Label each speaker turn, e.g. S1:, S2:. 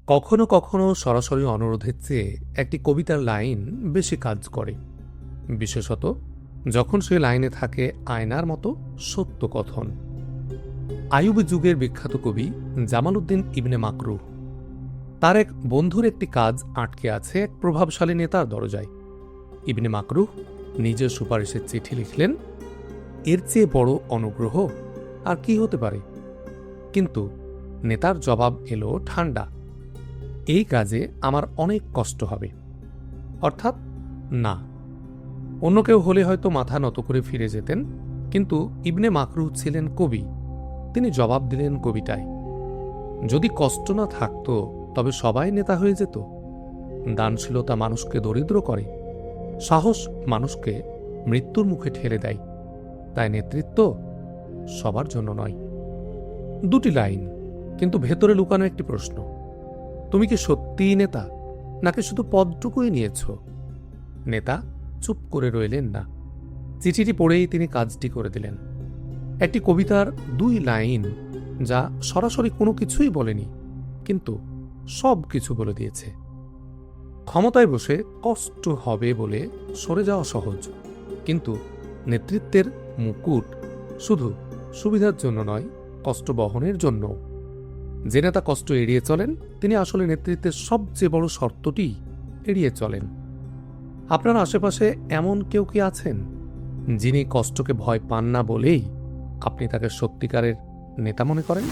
S1: কখনো কখনো সরাসরি অনুরোধের চেয়ে একটি কবিতার লাইন বেশি কাজ করে, বিশেষত যখন সে লাইনে থাকে আয়নার মতো সত্য কথন। আইয়ুবী যুগের বিখ্যাত কবি জামাল উদ্দিন ইবনে মাকরুহ, তার এক বন্ধুর একটি কাজ আটকে আছে এক প্রভাবশালী নেতার দরজায়। ইবনে মাকরুহ নিজের সুপারিশের চিঠি লিখলেন, এর চেয়ে বড় অনুগ্রহ আর কি হতে পারে? কিন্তু নেতার জবাব এলো ঠান্ডা, এই কাজে আমার অনেক কষ্ট হবে। অর্থাৎ না। অন্য কেউ হলে হয়তো মাথা নত করে ফিরে যেতেন, কিন্তু ইবনে মাকরুহ ছিলেন কবি, তিনি জবাব দিলেন কবিতায়। যদি কষ্ট না থাকত তবে সবাই নেতা হয়ে যেত। দানশীলতা মানুষকে দরিদ্র করে, সাহস মানুষকে মৃত্যুর মুখে ঠেলে দেয়। তাই নেতৃত্ব সবার জন্য নয়। দুটি লাইন, কিন্তু ভেতরে লুকানো একটি প্রশ্ন। তুমি কি সত্যিই নেতা, নাকি শুধু পদটুকুই নিয়েছ? নেতা চুপ করে রইলেন না। চিঠিটি পড়েই তিনি কাজটি করে দিলেন। একটি কবিতার দুই লাইন, যা সরাসরি কোনো কিছুই বলেনি, কিন্তু সব কিছু বলে দিয়েছে। ক্ষমতায় বসে কষ্ট হবে বলে সরে যাওয়া সহজ, কিন্তু নেতৃত্বের মুকুট শুধু সুবিধার জন্য নয়, কষ্ট বহনের জন্য। যে নেতা কষ্ট এড়িয়ে চলেন তিনি আসলে নেতৃত্বের সবচেয়ে বড় শর্তটি এড়িয়ে চলেন। আপনার আশেপাশে এমন কেউ কি আছেন যিনি কষ্টকে ভয় পান না বলেই আপনি তাকে সত্যিকারের নেতা মনে করেন?